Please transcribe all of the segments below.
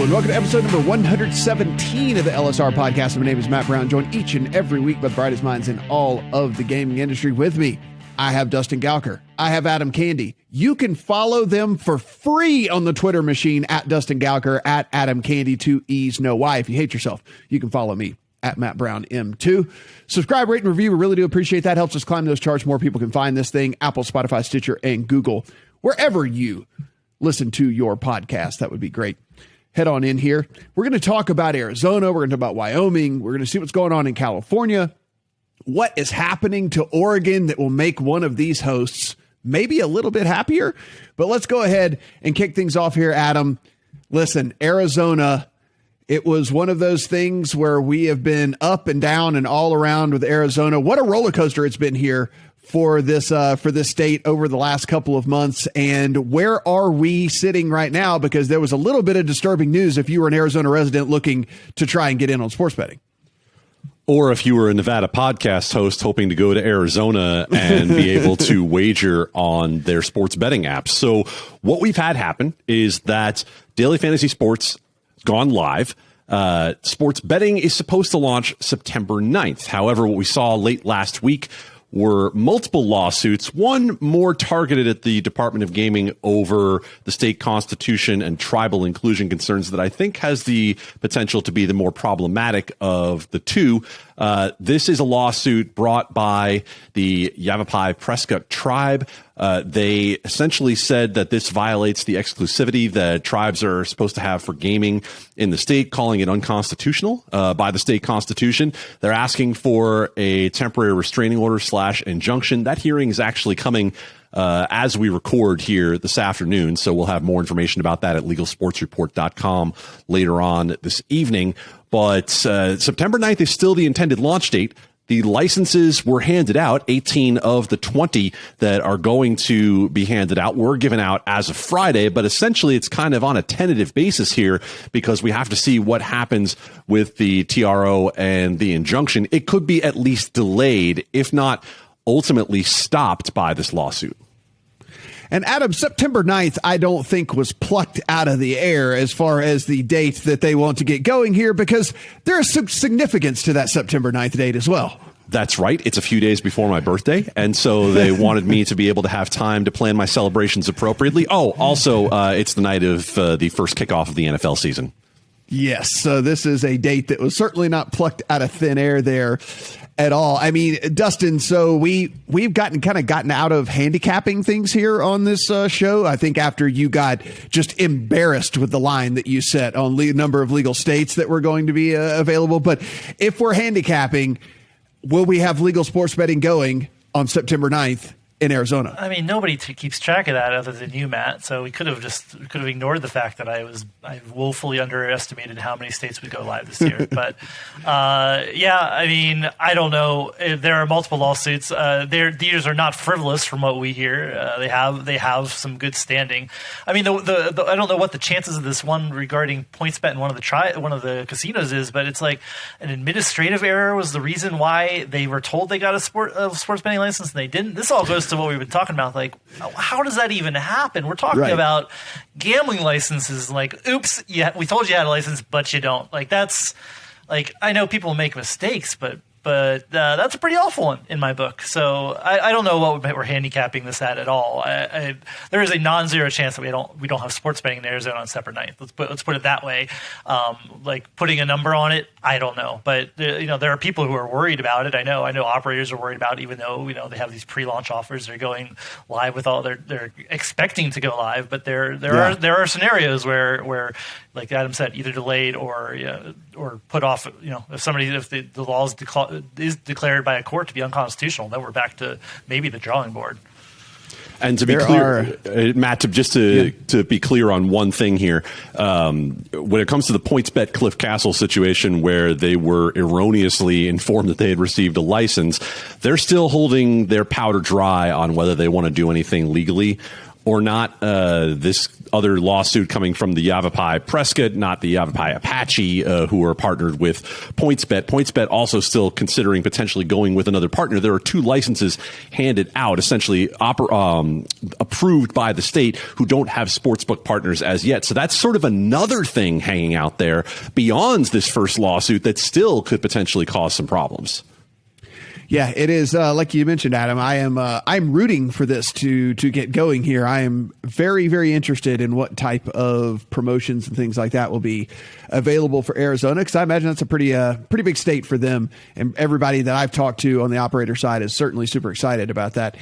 and welcome to episode number 117 of the LSR Podcast. My name is Matt Brown, joined each and every week by the brightest minds in all of the gaming industry. With me, I have Dustin Gouker. I have Adam Candee. You can follow them for free on the Twitter machine at Dustin Gouker, at Adam Candee, 2 E's, no Y. If you hate yourself, you can follow me at Matt Brown M2. Subscribe, rate, and review. We really do appreciate that. Helps us climb those charts. More people can find this thing. Apple, Spotify, Stitcher, and Google. Wherever you listen to your podcast, that would be great. Head on in here. We're going to talk about Arizona. We're going to talk about Wyoming. We're going to see what's going on in California. What is happening to Oregon that will make one of these hosts maybe a little bit happier? But let's go ahead and kick things off here, Adam. Listen, Arizona, it was one of those things where we have been up and down and all around with Arizona. What a roller coaster it's been here for this state over the last couple of months. And where are we sitting right now? Because there was a little bit of disturbing news if you were an Arizona resident looking to try and get in on sports betting. Or if you were a Nevada podcast host hoping to go to Arizona and be able to wager on their sports betting apps. So what we've had happen is that Daily Fantasy Sports has gone live. Sports betting is supposed to launch September 9th. However, what we saw late last week were multiple lawsuits, one more targeted at the Department of Gaming over the state constitution and tribal inclusion concerns that I think has the potential to be the more problematic of the two. This is a lawsuit brought by the Yavapai Prescott tribe. They essentially said that this violates the exclusivity that tribes are supposed to have for gaming in the state, calling it unconstitutional by the state constitution. They're asking for a temporary restraining order / injunction. That hearing is actually coming as we record here this afternoon. So we'll have more information about that at legalsportsreport.com later on this evening. But September 9th is still the intended launch date. The licenses were handed out. 18 of the 20 that are going to be handed out were given out as of Friday, but essentially it's kind of on a tentative basis here because we have to see what happens with the TRO and the injunction. It could be at least delayed, if not ultimately stopped by this lawsuit. And Adam, September 9th, I don't think was plucked out of the air as far as the date that they want to get going here, because there is some significance to that September 9th date as well. That's right. It's a few days before my birthday. And so they wanted me to be able to have time to plan my celebrations appropriately. Oh, also, it's the night of the first kickoff of the NFL season. Yes. So this is a date that was certainly not plucked out of thin air there at all. I mean, Dustin, so we've gotten out of handicapping things here on this show. I think after you got just embarrassed with the line that you set on number of legal states that were going to be available. But if we're handicapping, will we have legal sports betting going on September 9th in Arizona? I mean, nobody keeps track of that other than you, Matt. So we could have ignored the fact that I woefully underestimated how many states would go live this year. But yeah, I mean, I don't know. There are multiple lawsuits. These are not frivolous, from what we hear. They have some good standing. I mean, I don't know what the chances of this one regarding PointsBet in one of the casinos is, but it's like an administrative error was the reason why they were told they got a sports betting license and they didn't. This all goes to what we've been talking about. Like, how does that even happen? We're talking about gambling licenses. Like, oops, yeah, we told you had a license, but you don't. Like, that's like, I know people make mistakes, but that's a pretty awful one in my book. So I don't know what we're handicapping this at all. There is a non-zero chance that we don't have sports betting in Arizona on September 9th. Let's put it that way. Like putting a number on it, I don't know. But there are people who are worried about it. I know operators are worried about it, even though they have these pre-launch offers. They're going live with all they're expecting to go live. But there are scenarios where like Adam said, either delayed or put off. If the law is declared by a court to be unconstitutional, then we're back to maybe the drawing board. And to be clear, Matt, to be clear on one thing here, when it comes to the PointsBet Cliff Castle situation where they were erroneously informed that they had received a license, they're still holding their powder dry on whether they want to do anything legally or not this other lawsuit coming from the Yavapai Prescott, not the Yavapai Apache, who are partnered with PointsBet. PointsBet also still considering potentially going with another partner. There are 2 licenses handed out, essentially approved by the state, who don't have sportsbook partners as yet. So that's sort of another thing hanging out there beyond this first lawsuit that still could potentially cause some problems. Yeah, it is. Like you mentioned, Adam, I'm rooting for this to get going here. I am very, very interested in what type of promotions and things like that will be available for Arizona, because I imagine that's a pretty big state for them. And everybody that I've talked to on the operator side is certainly super excited about that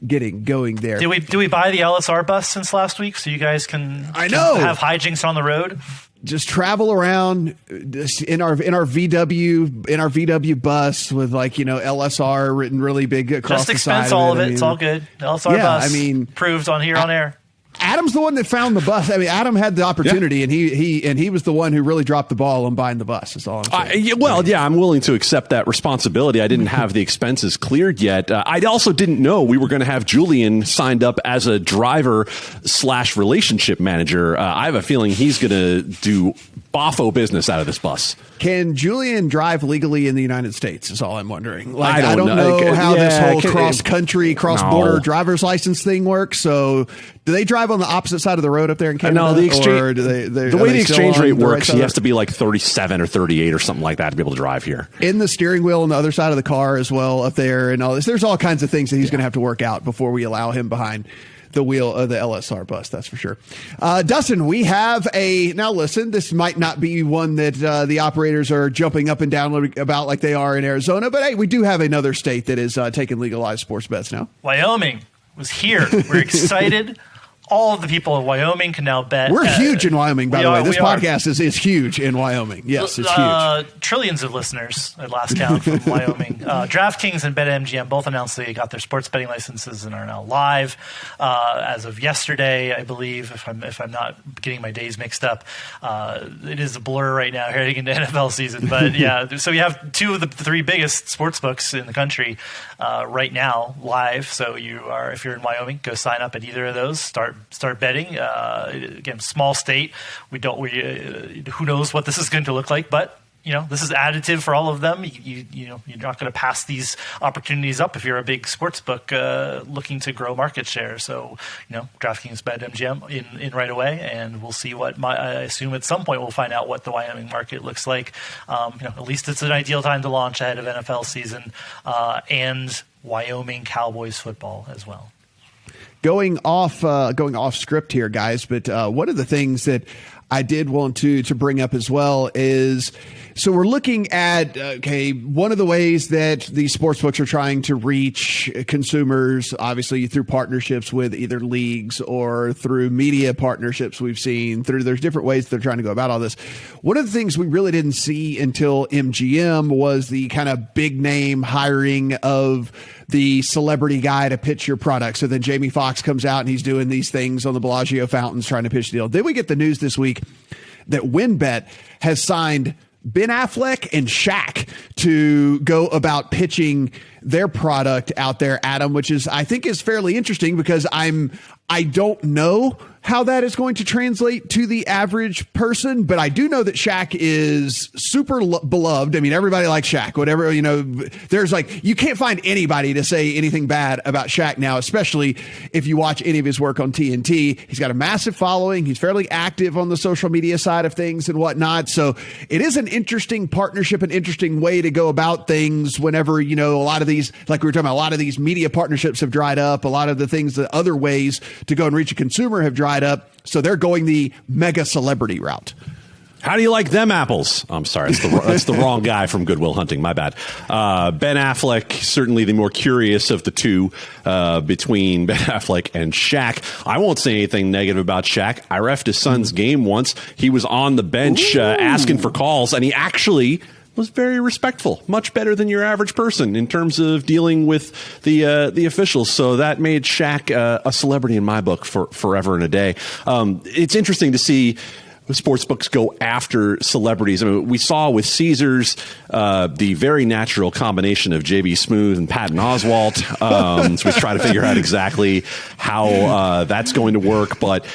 getting going there. Do we buy the LSR bus since last week so you guys can have hijinks on the road? Just travel around in our VW bus with LSR written really big across the side. Just expense all of it. It's all good. LSR bus. Proved on air. Adam's the one that found the bus. I mean, Adam had the opportunity, and he was the one who really dropped the ball on buying the bus. That's all I'm saying. I'm willing to accept that responsibility. I didn't have the expenses cleared yet. I also didn't know we were going to have Julian signed up as a driver/relationship manager. I have a feeling he's going to do boffo business out of this bus. Can Julian drive legally in the United States is all I'm wondering. I don't know how this whole cross-country, cross-border driver's license thing works. So do they drive on the opposite side of the road up there in Canada? No, the exchange, the way the exchange rate works, he has to be like 37 or 38 or something like that to be able to drive here. In the steering wheel on the other side of the car as well up there and all this. There's all kinds of things that he's going to have to work out before we allow him behind the wheel of the LSR bus, that's for sure. Dustin, we have now listen, this might not be one that the operators are jumping up and down about like they are in Arizona, but hey, we do have another state that is taking legalized sports bets now. Wyoming was here. We're excited. All of the people of Wyoming can now bet. We're huge in Wyoming, by the way. This podcast is huge in Wyoming. Yes, it's huge. Trillions of listeners at last count from Wyoming. DraftKings and BetMGM both announced they got their sports betting licenses and are now live as of yesterday, I believe, if I'm not getting my days mixed up. It is a blur right now heading into NFL season. But yeah, so we have 2 of the 3 biggest sports books in the country right now live. So if you're in Wyoming, go sign up at either of those. Start betting. Again, small state. Who knows what this is going to look like, but this is additive for all of them. You're not going to pass these opportunities up if you're a big sports book looking to grow market share. So DraftKings, BetMGM in right away, and we'll see I assume at some point we'll find out what the Wyoming market looks like. At least it's an ideal time to launch ahead of NFL season and Wyoming Cowboys football as well. Going off script here, guys, but one of the things that I did want to bring up as well is, so we're looking at, one of the ways that these sportsbooks are trying to reach consumers, obviously through partnerships with either leagues or through media partnerships we've seen. There's different ways they're trying to go about all this. One of the things we really didn't see until MGM was the kind of big name hiring of the celebrity guy to pitch your product. So then Jamie Foxx comes out and he's doing these things on the Bellagio fountains trying to pitch the deal. Then we get the news this week that WynnBET has signed Ben Affleck and Shaq to go about pitching their product out there, Adam, which is, I think, is fairly interesting because I don't know how that is going to translate to the average person, but I do know that Shaq is super beloved. I mean, everybody likes Shaq, whatever, there's you can't find anybody to say anything bad about Shaq now, especially if you watch any of his work on TNT. He's got a massive following. He's fairly active on the social media side of things and whatnot. So it is an interesting partnership, an interesting way to go about things whenever, a lot of these, like we were talking about, a lot of these media partnerships have dried up. A lot of the things, the other ways to go and reach a consumer have dried up. So they're going the mega celebrity route. How do you like them apples? I'm sorry, that's the wrong guy from Good Will Hunting. My bad. Ben Affleck, certainly the more curious of the two between Ben Affleck and Shaq. I won't say anything negative about Shaq. I reffed his son's game once. He was on the bench asking for calls, and he actually was very respectful, much better than your average person in terms of dealing with the officials. So that made Shaq a celebrity in my book for forever and a day. It's interesting to see sportsbooks go after celebrities. I mean, we saw with Caesars the very natural combination of JB Smoove and Patton Oswalt. So we try to figure out exactly how that's going to work, but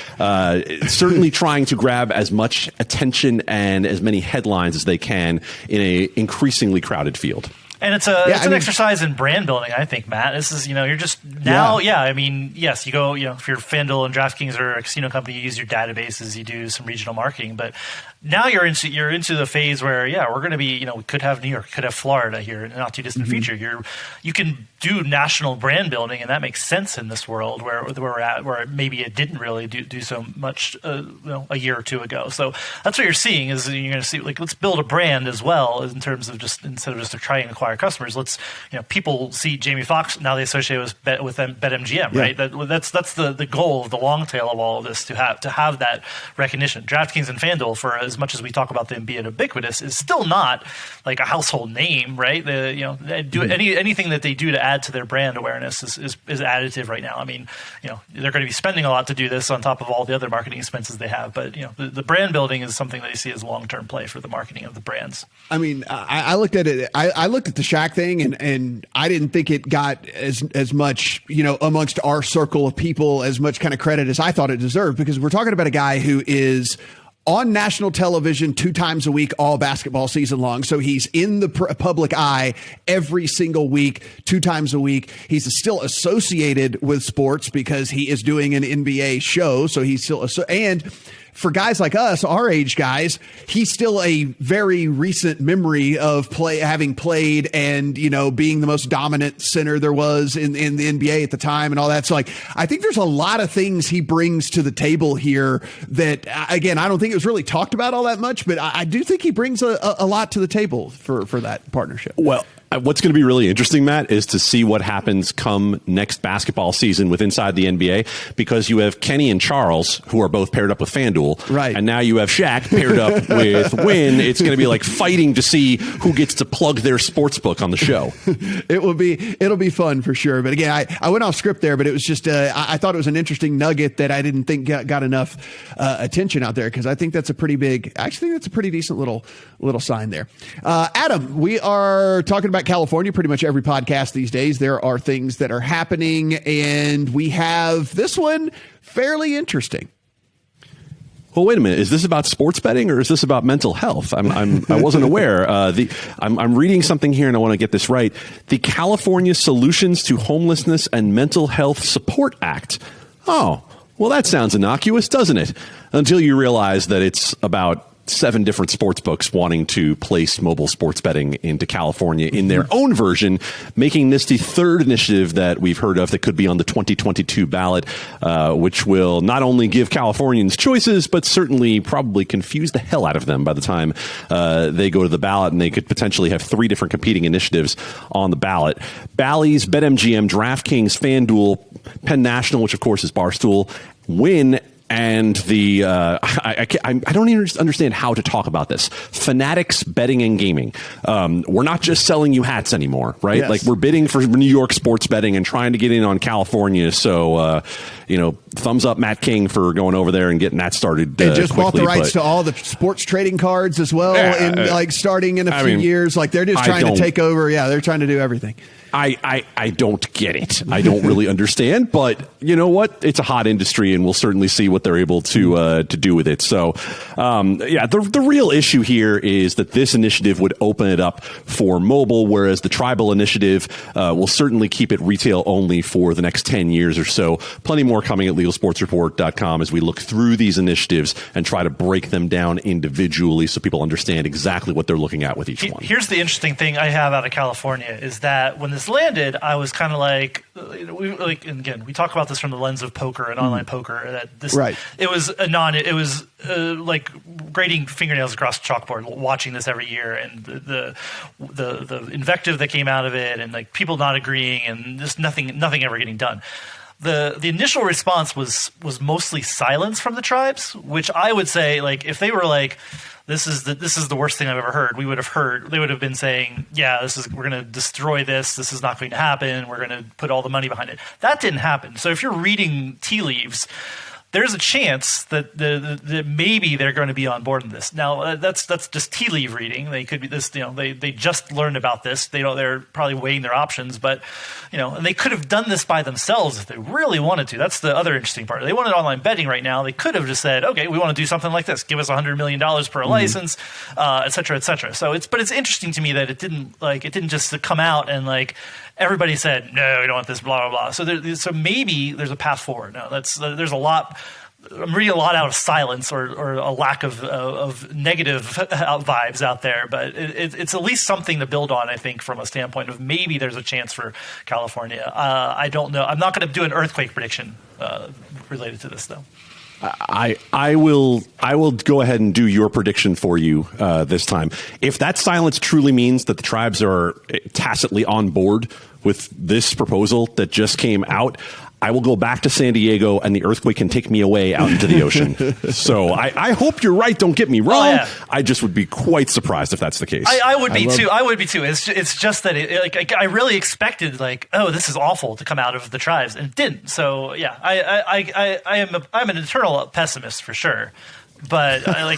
certainly trying to grab as much attention and as many headlines as they can in a increasingly crowded field. And it's an exercise in brand building, I think, Matt. This is, you're just now, I mean, yes, you go, if you're FanDuel and DraftKings or a casino company, you use your databases, you do some regional marketing, but now you're into the phase where, we're going to be, we could have New York, could have Florida here in a not too distant future. You can do national brand building, and that makes sense in this world where we're at, where maybe it didn't really do so much, a year or two ago. So that's what you're seeing is you're going to see, let's build a brand as well in terms of just, instead of just trying to acquire customers, let's, people see Jamie Foxx, now they associate with BetMGM, right? That's the goal of the long tail of all of this, to have that recognition. DraftKings and FanDuel, for as much as we talk about them being ubiquitous, is still not like a household name, right? Anything that they do to add to their brand awareness is additive right now. I mean, they're going to be spending a lot to do this on top of all the other marketing expenses they have, but the brand building is something that you see as long-term play for the marketing of the brands. I mean, I looked at it. I looked at the Shaq thing, and I didn't think it got as much, amongst our circle of people, as much kind of credit as I thought it deserved, because we're talking about a guy who is on national television 2 times a week, all basketball season long. So he's in the public eye every single week, 2 times a week. He's still associated with sports because he is doing an NBA show. So he's still, and for guys like us, our age guys, he's still a very recent memory of having played and, being the most dominant center there was in the NBA at the time and all that. So I think there's a lot of things he brings to the table here that, again, I don't think it was really talked about all that much, but I do think he brings a lot to the table for that partnership. Well, what's going to be really interesting, Matt, is to see what happens come next basketball season with inside the NBA, because you have Kenny and Charles, who are both paired up with FanDuel, right? And now you have Shaq paired up with Wynn. It's going to be like fighting to see who gets to plug their sportsbook on the show. It'll be fun for sure. But again, I went off script there, but it was just I thought it was an interesting nugget that I didn't think got enough attention out there, because I think that's a pretty big. Actually, that's a pretty decent little sign there. Adam, we are talking about California pretty much every podcast these days. There are things that are happening, and we have this one fairly interesting. Well, wait a minute. Is this about sports betting or is this about mental health? I wasn't aware. I'm reading something here and I want to get this right. The California Solutions to Homelessness and Mental Health Support Act. Oh, well, that sounds innocuous, doesn't it? Until you realize that it's about 7 different sports books wanting to place mobile sports betting into California in their own version, making this the 3rd initiative that we've heard of that could be on the 2022 ballot, which will not only give Californians choices, but certainly probably confuse the hell out of them by the time they go to the ballot, and they could potentially have 3 different competing initiatives on the ballot. Bally's, BetMGM, DraftKings, FanDuel, Penn National, which of course is Barstool, Wynn, and the I don't even understand how to talk about this. Fanatics Betting and Gaming. We're not just selling you hats anymore, right? Yes. Like, we're bidding for New York sports betting and trying to get in on California. So, thumbs up Matt King for going over there and getting that started. They just quickly, bought the rights to all the sports trading cards as well, starting in a few years. Like, they're just trying to take over. Yeah, they're trying to do everything. I don't get it. I don't really understand, but you know what? It's a hot industry, and we'll certainly see what they're able to do with it. So, the real issue here is that this initiative would open it up for mobile, whereas the tribal initiative will certainly keep it retail only for the next 10 years or so. Plenty more coming at LegalSportsReport.com as we look through these initiatives and try to break them down individually so people understand exactly what they're looking at with each one. Here's the interesting thing I have out of California is that when this landed, I was kind of like, and again, we talk about this from the lens of poker and online poker. That this, right. It was like grading fingernails across a chalkboard, watching this every year, and the invective that came out of it, and like people not agreeing, and just nothing ever getting done. The initial response was mostly silence from the tribes, which I would say, like, if they were like, this is the worst thing I've ever heard, they would have been saying, yeah, we're going to destroy this. This is not going to happen. We're going to put all the money behind it. That didn't happen. So if you're reading tea leaves, there's a chance that that maybe they're going to be on board in this. Now that's just tea leaf reading. They could be this, they just learned about this. They're probably weighing their options, but and they could have done this by themselves if they really wanted to. That's the other interesting part. They wanted online betting right now. They could have just said, okay, we want to do something like this. Give us $100 million per license, et cetera, et cetera. So it's interesting to me that it didn't just come out and everybody said, no, we don't want this, blah, blah, blah. So maybe there's a path forward. No, there's a lot. I'm reading a lot out of silence or a lack of negative vibes out there, but it's at least something to build on, I think, from a standpoint of maybe there's a chance for California. I don't know. I'm not going to do an earthquake prediction related to this, though. I will go ahead and do your prediction for you this time. If that silence truly means that the tribes are tacitly on board with this proposal that just came out, I will go back to San Diego and the earthquake can take me away out into the ocean. So I hope you're right. Don't get me wrong. Oh, yeah. I just would be quite surprised if that's the case. I would be too. I would be too. It's just that I really expected this is awful to come out of the tribes, and it didn't. So yeah, I'm an eternal pessimist for sure. But I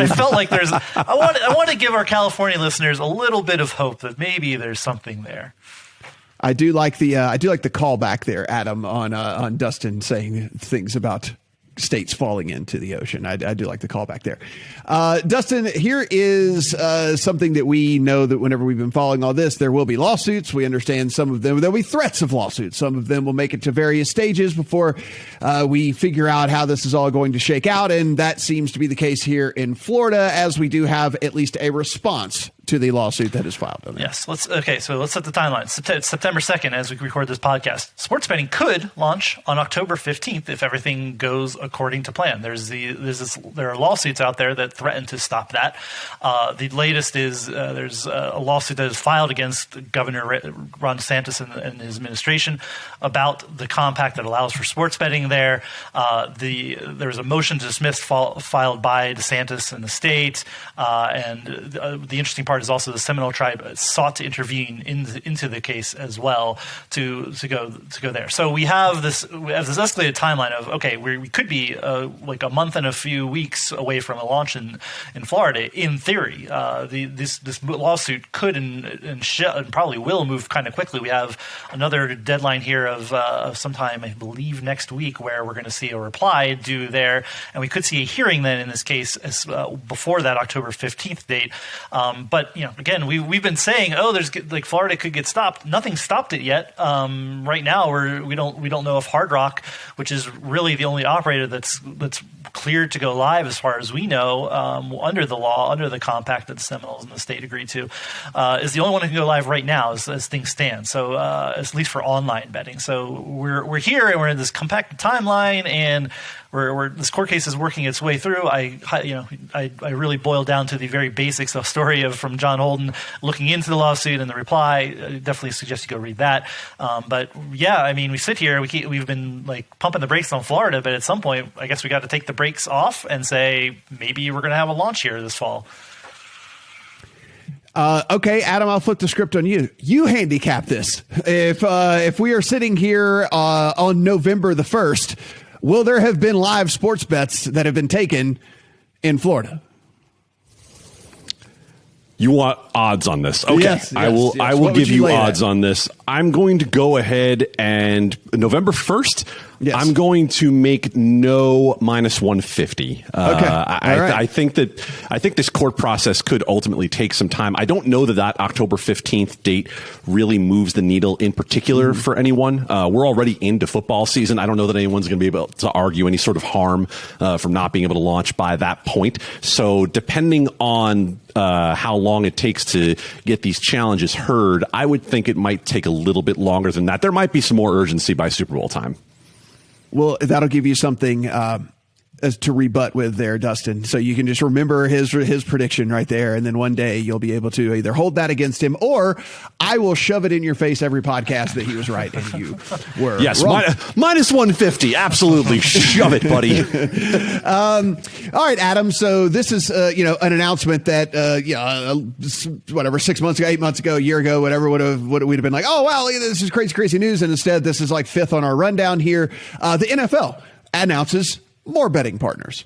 felt like I want to give our California listeners a little bit of hope that maybe there's something there. I do like the callback there, Adam, on Dustin saying things about states falling into the ocean. I do like the callback there. Dustin, here is something that we know that whenever we've been following all this, there will be lawsuits. We understand some of them. There'll be threats of lawsuits. Some of them will make it to various stages before we figure out how this is all going to shake out. And that seems to be the case here in Florida, as we do have at least a response to the lawsuit that is filed. Yes. So let's set the timeline. September 2nd, as we record this podcast, sports betting could launch on October 15th if everything goes according to plan. There are lawsuits out there that threaten to stop that. The latest is there's a lawsuit that is filed against Governor Ron DeSantis and his administration about the compact that allows for sports betting there. There was a motion to dismiss filed by DeSantis and the state, and the interesting part is also the Seminole tribe sought to intervene into the case as well to go there. So we have this escalated timeline of, okay, we could be a month and a few weeks away from a launch in Florida. In theory, this lawsuit could and probably will move kind of quickly. We have another deadline here of sometime, I believe, next week, where we're going to see a reply due there, and we could see a hearing then in this case before that October 15th date. But again, we've been saying, there's Florida could get stopped. Nothing stopped it yet. Right now, we don't know if Hard Rock, which is really the only operator that's cleared to go live as far as we know, under the law, under the compact that the Seminoles and the state agreed to, is the only one who can go live right now as things stand. So at least for online betting. So we're here and we're in this compacted timeline, and this court case is working its way through. I really boiled down to the very basics of story from John Holden looking into the lawsuit and the reply. I definitely suggest you go read that. But yeah, I mean, we sit here, we've been pumping the brakes on Florida, but at some point, I guess we got to take the brakes off and say maybe we're going to have a launch here this fall. Okay, Adam, I'll flip the script on you. You handicap this. If we are sitting here on November the 1st, will there have been live sports bets that have been taken in Florida? You want odds on this? Okay, yes, I will give you odds on this. I'm going to go ahead and November 1st. Yes. I'm going to make no minus 150. Okay. I think this court process could ultimately take some time. I don't know that October 15th date really moves the needle in particular for anyone. We're already into football season. I don't know that anyone's going to be able to argue any sort of harm from not being able to launch by that point. So depending on how long it takes to get these challenges heard, I would think it might take a little bit longer than that. There might be some more urgency by Super Bowl time. Well, that'll give you something as to rebut with there, Dustin. So you can just remember his prediction right there, and then one day you'll be able to either hold that against him, or I will shove it in your face every podcast that he was right and you were wrong. Minus 150, absolutely. Shove it, buddy. All right, Adam. So this is an announcement that whatever 6 months ago, 8 months ago, a year ago, whatever we'd have been like, oh wow, this is crazy news, and instead this is like fifth on our rundown here. The NFL announces more betting partners.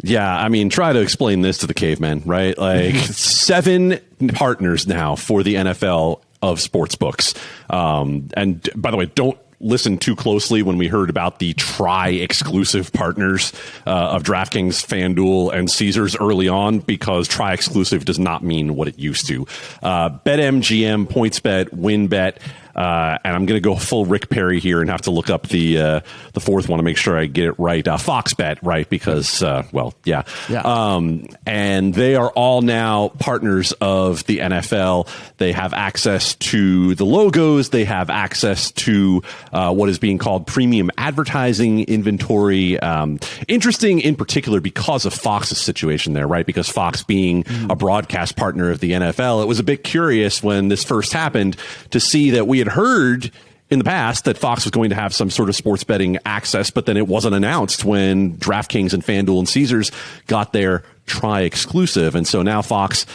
Yeah, I mean, try to explain this to the cavemen, right? Like 7 partners now for the NFL of sportsbooks. And by the way, don't listen too closely when we heard about the tri-exclusive partners of DraftKings, FanDuel, and Caesars early on, because tri-exclusive does not mean what it used to. BetMGM, PointsBet, WinBet, and I'm going to go full Rick Perry here and have to look up the fourth one to make sure I get it right. FoxBet, right? Because, yeah. And they are all now partners of the NFL. They have access to the logos. They have access to what is being called premium advertising inventory. Interesting in particular because of Fox's situation there, right? Because Fox being a broadcast partner of the NFL, it was a bit curious when this first happened to see that we had heard in the past that Fox was going to have some sort of sports betting access, but then it wasn't announced when DraftKings and FanDuel and Caesars got their tri-exclusive. And so now Fox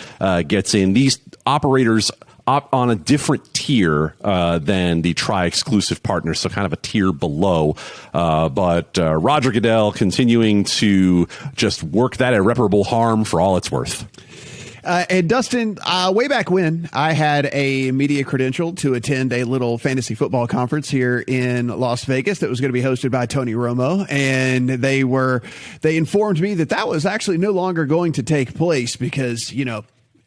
gets in. These operators on a different tier than the tri-exclusive partners, so kind of a tier below. But Roger Goodell continuing to just work that irreparable harm for all it's worth. And Dustin, way back when, I had a media credential to attend a little fantasy football conference here in Las Vegas that was going to be hosted by Tony Romo. And they informed me that was actually no longer going to take place because,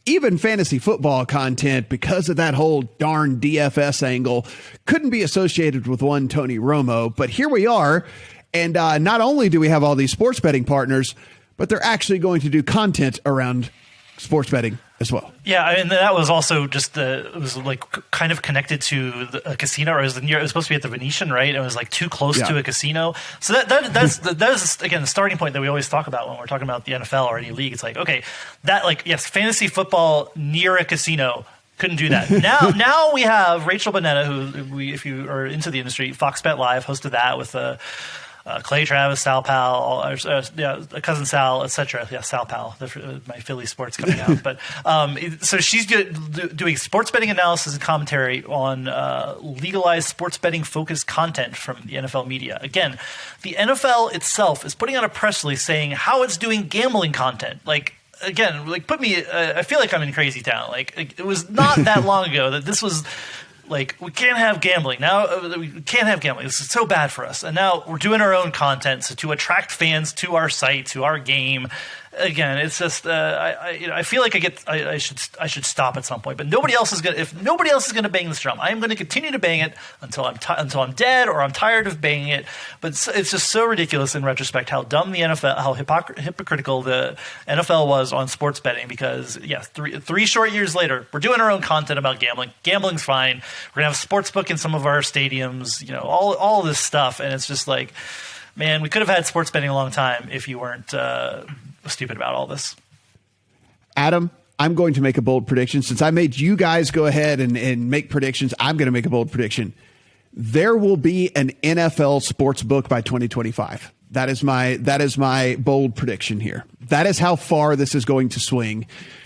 even fantasy football content, because of that whole darn DFS angle, couldn't be associated with one Tony Romo. But here we are. And not only do we have all these sports betting partners, but they're actually going to do content around sports betting as well. Yeah, I mean, that was also just it was like kind of connected to a casino, or it was supposed to be at the Venetian, right? It was like too close to a casino. So that's again the starting point that we always talk about when we're talking about the NFL or any league. It's like, okay, yes, fantasy football near a casino. Couldn't do that. Now we have Rachel Bonetta, who if you are into the industry, Fox Bet Live hosted that with Clay Travis, Sal Pal, cousin Sal, etc. Yeah, Sal Pal, my Philly sports coming out. But so she's doing sports betting analysis and commentary on legalized sports betting focused content from the NFL media. Again, the NFL itself is putting out a press release saying how it's doing gambling content. Put me. I feel like I'm in crazy town. It was not that long ago that this was. We can't have gambling. Now we can't have gambling. This is so bad for us. And now we're doing our own content to attract fans to our site, to our game. Again, it's just I feel like I should stop at some point. But if nobody else is gonna bang this drum, I am going to continue to bang it until I'm dead or I'm tired of banging it. But it's just so ridiculous in retrospect how dumb the NFL, how hypocritical the NFL was on sports betting. Because three short years later, we're doing our own content about gambling. Gambling's fine. We're gonna have Sportsbook in some of our stadiums. All this stuff, and it's just like, man, we could have had sports betting a long time if you weren't stupid about all this. Adam, I'm going to make a bold prediction. Since I made you guys go ahead and make predictions, I'm going to make a bold prediction. There will be an NFL sports book by 2025. That is my bold prediction here. That is how far this is going to swing.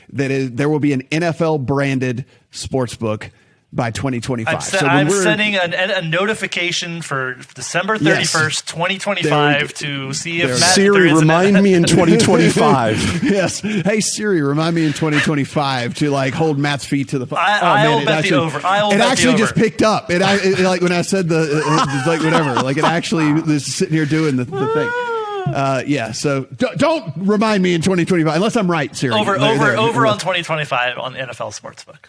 There will be an NFL branded sports book by 2025. I'm sending a notification for December 31st, 2025 to see if Matt Siri remind me in 2025. Yes. Hey Siri, remind me in 2025 to hold Matt's feet to the fire. I will bet the over. It actually just picked up. It like when I said it's like whatever. Like it actually is sitting here doing the thing. So don't remind me in 2025 unless I'm right, Siri. Over on 2025 on the NFL Sportsbook.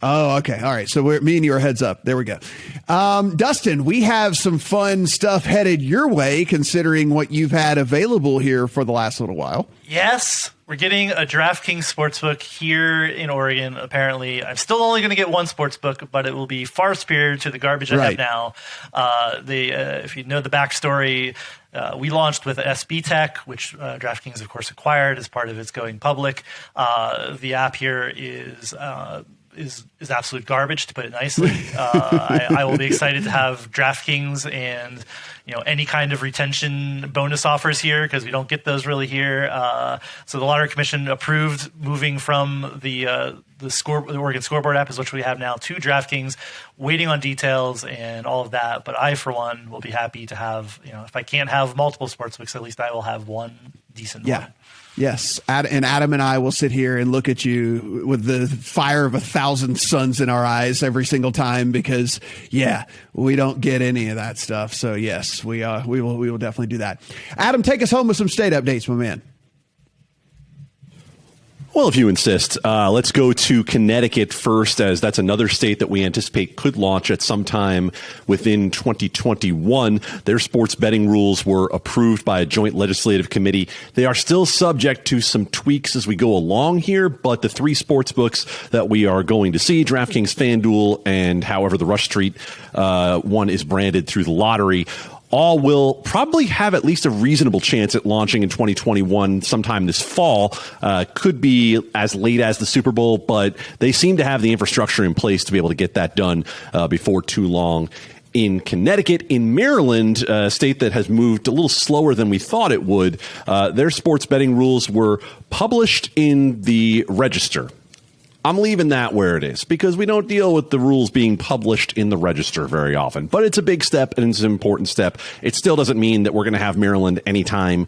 Oh, okay. All right. So me and you are heads up. There we go. Dustin, we have some fun stuff headed your way considering what you've had available here for the last little while. Yes. We're getting a DraftKings Sportsbook here in Oregon, apparently. I'm still only going to get one Sportsbook, but it will be far superior to the garbage I have now. If you know the backstory, we launched with SB Tech, which DraftKings, of course, acquired as part of its going public. The app here is is absolute garbage, to put it nicely. I will be excited to have DraftKings and any kind of retention bonus offers here, because we don't get those really here. So the Lottery Commission approved moving from the Oregon Scoreboard app, is which we have now, to DraftKings, waiting on details and all of that. But I, for one, will be happy to have, if I can't have multiple sportsbooks, at least I will have one decent one. Yes. And Adam and I will sit here and look at you with the fire of 1,000 suns in our eyes every single time, because we don't get any of that stuff. So yes, we will definitely do that. Adam, take us home with some state updates, my man. Well, if you insist, let's go to Connecticut first, as that's another state that we anticipate could launch at some time within 2021. Their sports betting rules were approved by a joint legislative committee. They are still subject to some tweaks as we go along here, but the three sports books that we are going to see, DraftKings, FanDuel, and however the Rush Street one is branded through the lottery, all will probably have at least a reasonable chance at launching in 2021 sometime this fall. Could be as late as the Super Bowl, but they seem to have the infrastructure in place to be able to get that done before too long. In Connecticut, in Maryland, a state that has moved a little slower than we thought it would, their sports betting rules were published in the Register. I'm leaving that where it is, because we don't deal with the rules being published in the Register very often. But it's a big step, and it's an important step. It still doesn't mean that we're going to have Maryland anytime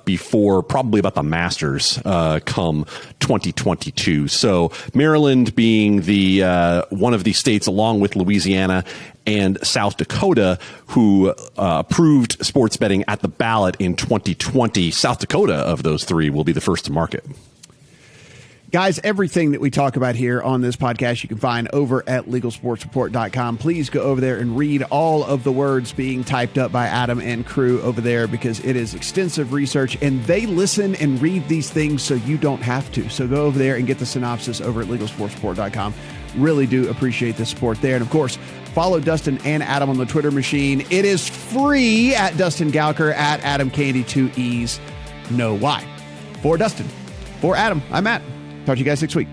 before probably about the Masters come 2022. So Maryland being the one of the states, along with Louisiana and South Dakota, who approved sports betting at the ballot in 2020. South Dakota, of those three, will be the first to market. Guys, everything that we talk about here on this podcast, you can find over at LegalSportsReport.com. Please go over there and read all of the words being typed up by Adam and crew over there, because it is extensive research, and they listen and read these things so you don't have to. So go over there and get the synopsis over at LegalSportsReport.com. Really do appreciate the support there. And, of course, follow Dustin and Adam on the Twitter machine. It is free at Dustin Gouker, at Adam Candee, 2 E's, no Y. For Dustin, for Adam, I'm Matt. Talk to you guys next week.